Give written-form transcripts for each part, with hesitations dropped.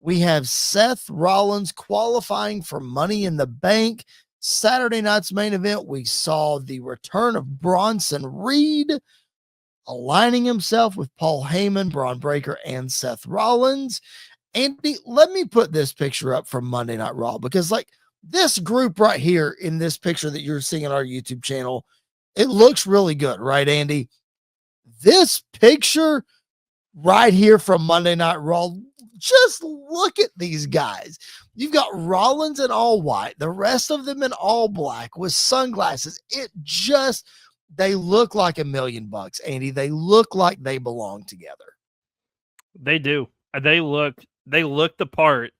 We have Seth Rollins qualifying for Money in the Bank. Saturday night's main event, we saw the return of Bronson Reed aligning himself with Paul Heyman, Bron Breakker, and Seth Rollins. Andy, let me put this picture up from Monday Night Raw, because like this group right here in this picture that you're seeing on our YouTube channel, it looks really good, right, Andy? This picture right here from Monday Night Raw, just look at these guys. You've got Rollins in all white, the rest of them in all black with sunglasses. They look like $1,000,000, Andy. They look like they belong together. They do. They look the part,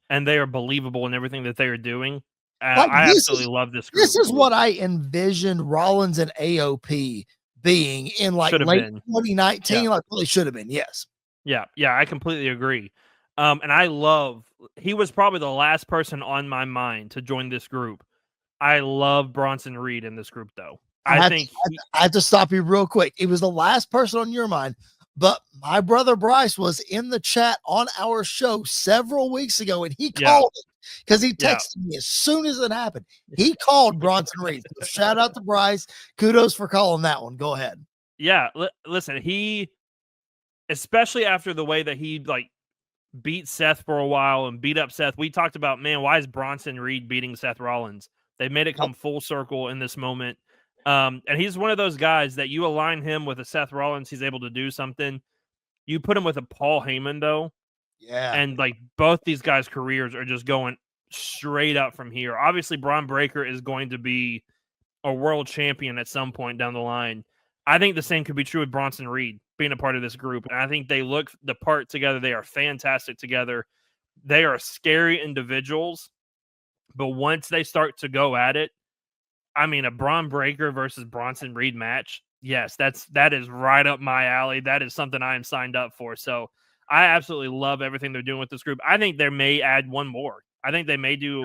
and they are believable in everything that they are doing. I absolutely love this group. This is what I envisioned Rollins and AOP being in like late 2019. Yeah. Like really should have been. Yes. Yeah, I completely agree. And he was probably the last person on my mind to join this group. I love Bronson Reed in this group, though. I have to stop you real quick. It was the last person on your mind, but my brother Bryce was in the chat on our show several weeks ago, and he called it because he texted me as soon as it happened. He called Bronson Reed. So shout out to Bryce. Kudos for calling that one. Go ahead. Yeah, listen, especially after the way that he like beat Seth for a while and beat up Seth, we talked about, man, why is Bronson Reed beating Seth Rollins? They made it come full circle in this moment. And he's one of those guys that you align him with a Seth Rollins, he's able to do something. You put him with a Paul Heyman, though. Yeah. And like both these guys' careers are just going straight up from here. Obviously, Bron Breakker is going to be a world champion at some point down the line. I think the same could be true with Bronson Reed being a part of this group. And I think they look the part together. They are fantastic together. They are scary individuals. But once they start to go at it, I mean, a Bron Breakker versus Bronson Reed match, yes, that is right up my alley. That is something I am signed up for. So I absolutely love everything they're doing with this group. I think they may add one more. I think they may do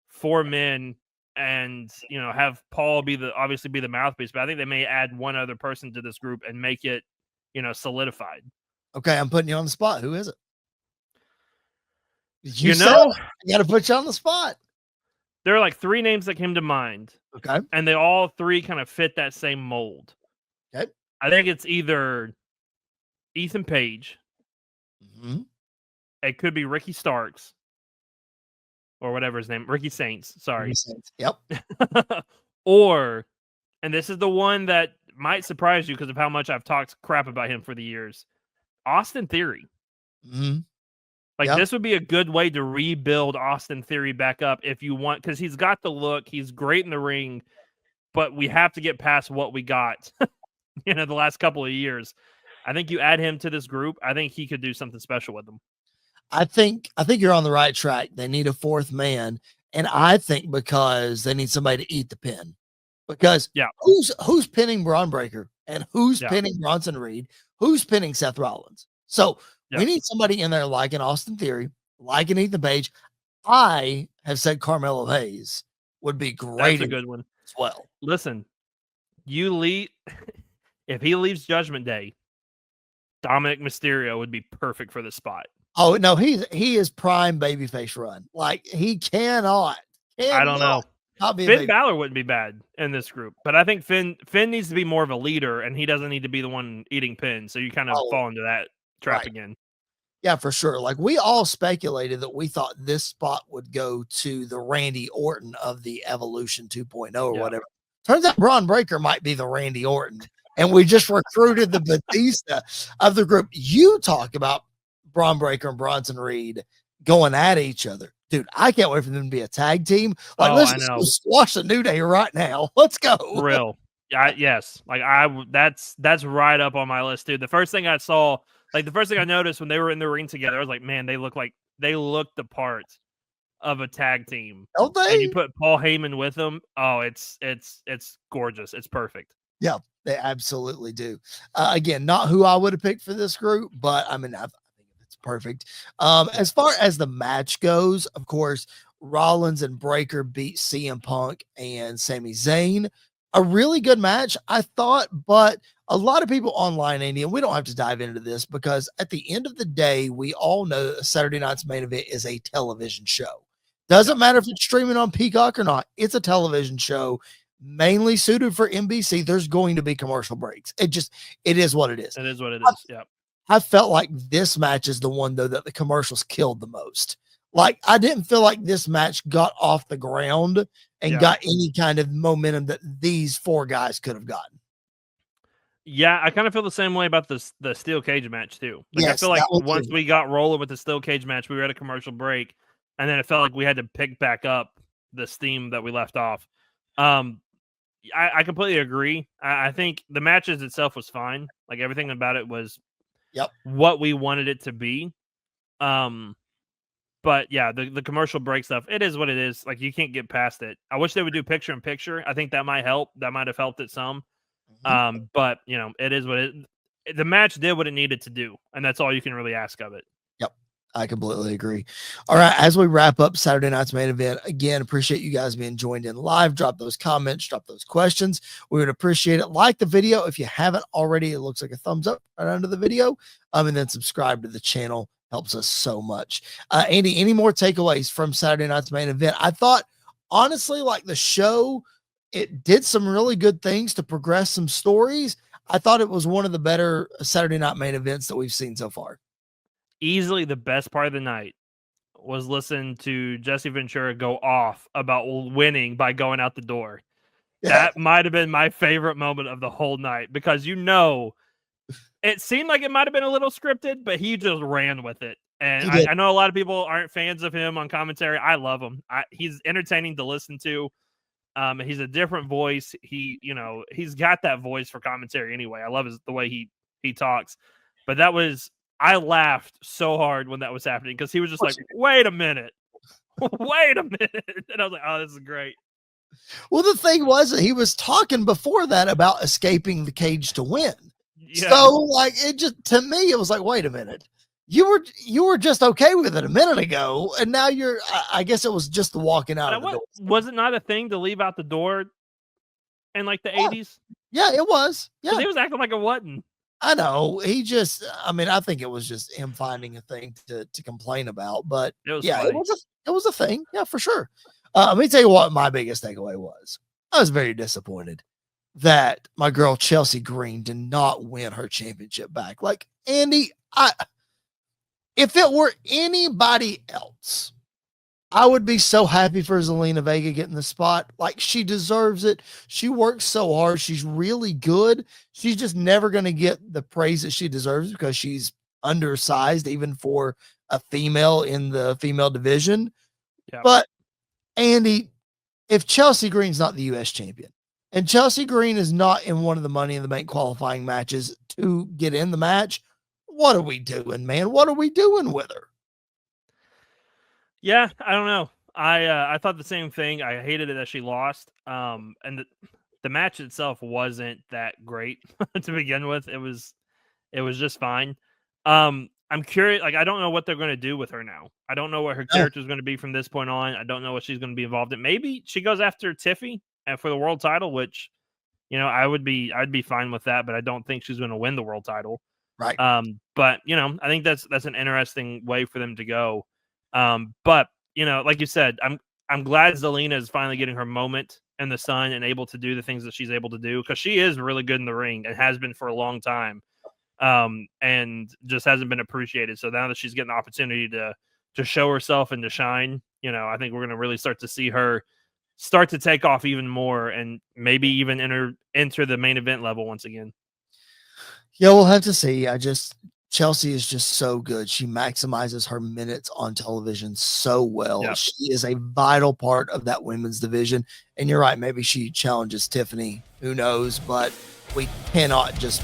4 men and, have Paul obviously be the mouthpiece, but I think they may add one other person to this group and make it, solidified. Okay, I'm putting you on the spot. Who is it? I got to put you on the spot. There are like 3 names that came to mind. Okay. And they all 3 kind of fit that same mold. Okay. I think it's either Ethan Page. Mm-hmm. It could be Ricky Starks. Or whatever his name. Ricky Saints. Sorry. Ricky Saints. Yep. Or, and this is the one that might surprise you because of how much I've talked crap about him for the years. Austin Theory. Mm-hmm. This would be a good way to rebuild Austin Theory back up if you want, because he's got the look, he's great in the ring, but we have to get past what we got, the last couple of years. I think you add him to this group, I think he could do something special with them. I think you're on the right track. They need a 4th man, and I think because they need somebody to eat the pin. Because who's pinning Bron Breakker and who's pinning Bronson Reed? Who's pinning Seth Rollins? So we need somebody in there like an Austin Theory, like an Ethan Page. I have said Carmelo Hayes would be great. That's a good one as well. Listen, if he leaves Judgment Day, Dominic Mysterio would be perfect for the spot. Oh no, he is prime babyface run. Like he cannot. I don't know. Finn Balor wouldn't be bad in this group, but I think Finn needs to be more of a leader, and he doesn't need to be the one eating pins. So you kind of fall into that trap again. Yeah, for sure. Like we all speculated that we thought this spot would go to the Randy Orton of the Evolution 2.0 or whatever. Turns out Bron Breakker might be the Randy Orton, and we just recruited the Batista of the group. You talk about Bron Breakker and Bronson Reed going at each other. Dude, I can't wait for them to be a tag team. Like, let's just go squash the New Day right now. Let's go. For real. Yes. Like that's right up on my list, dude. The first thing I saw, like the first thing I noticed when they were in the ring together, I was like, man, they look the part of a tag team. Don't they? And you put Paul Heyman with them. Oh, it's gorgeous. It's perfect. Yeah, they absolutely do. Again, not who I would have picked for this group, but I mean, I think it's perfect. As far as the match goes, of course, Rollins and Breakker beat CM Punk and Sami Zayn. A really good match, I thought, but a lot of people online, Andy, and we don't have to dive into this because at the end of the day, we all know that Saturday night's main event is a television show. Doesn't matter if it's streaming on Peacock or not. It's a television show mainly suited for NBC. There's going to be commercial breaks. It is what it is. It is what it is. Yeah. I felt like this match is the one though that the commercials killed the most. Like I didn't feel like this match got off the ground and got any kind of momentum that these four guys could have gotten. Yeah, I kind of feel the same way about the steel cage match too. Like Yes, I feel like once we got rolling with the steel cage match, we were at a commercial break, and then it felt like we had to pick back up the steam that we left off. I completely agree. I think the matches itself was fine. Like everything about it was what we wanted it to be. But yeah, the commercial break stuff, it is what it is. Like you can't get past it. I wish they would do picture in picture. I think that might help. That might have helped it some. But you know, it is what the match did what it needed to do, and that's all you can really ask of it. Yep, I completely agree. All right, as we wrap up Saturday night's main event, again, appreciate you guys being joined in live. Drop those comments, drop those questions. We would appreciate it. Like the video if you haven't already. It looks like a thumbs up right under the video. And then subscribe to the channel. Helps us so much. Andy, any more takeaways from Saturday night's main event? I thought, honestly, like the show, it did some really good things to progress some stories. I thought it was one of the better Saturday night main events that we've seen so far. Easily the best part of the night was listening to Jesse Ventura go off about winning by going out the door. Yeah. That might have been my favorite moment of the whole night because, you know, it seemed like it might have been a little scripted, but he just ran with it. And I know a lot of people aren't fans of him on commentary. I love him. He's entertaining to listen to. He's a different voice. He's got that voice for commentary anyway. I love the way he talks. But I laughed so hard when that was happening because he was just like, wait a minute. Wait a minute. And I was like, oh, this is great. Well, the thing was that he was talking before that about escaping the cage to win. Yeah. So like it just, to me, it was like, wait a minute. You were just okay with it a minute ago, and now I guess it was just the walking out of the door. Was it not a thing to leave out the door in like the 80s? Yeah, it was. Yeah, he was acting like it wasn't. I know. I think it was just him finding a thing to complain about. But it was a thing. Yeah, for sure. Let me tell you what my biggest takeaway was. I was very disappointed that my girl Chelsea Green did not win her championship back. Like, Andy, if it were anybody else, I would be so happy for Zelina Vega getting the spot. Like, she deserves it. She works so hard. She's really good. She's just never going to get the praise that she deserves because she's undersized, even for a female in the female division. Yeah. But, Andy, if Chelsea Green's not the U.S. champion, and Chelsea Green is not in one of the Money in the Bank qualifying matches to get in the match, what are we doing, man? What are we doing with her? Yeah, I don't know. I thought the same thing. I hated it that she lost. And the match itself wasn't that great to begin with. It was just fine. I'm curious. Like, I don't know what they're going to do with her now. I don't know what her character is going to be from this point on. I don't know what she's going to be involved in. Maybe she goes after Tiffy and for the world title, which, I'd be fine with that, but I don't think she's going to win the world title. Right. But I think that's an interesting way for them to go. But like you said, I'm glad Zelina is finally getting her moment in the sun and able to do the things that she's able to do because she is really good in the ring and has been for a long time. And just hasn't been appreciated. So now that she's getting the opportunity to show herself and to shine, I think we're going to really start to see her start to take off even more and maybe even enter the main event level once again. Yeah, we'll have to see. Chelsea is just so good. She maximizes her minutes on television so well. Yep. She is a vital part of that women's division. And you're right. Maybe she challenges Tiffany. Who knows? But we cannot just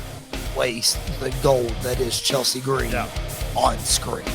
waste the gold that is Chelsea Green on screen.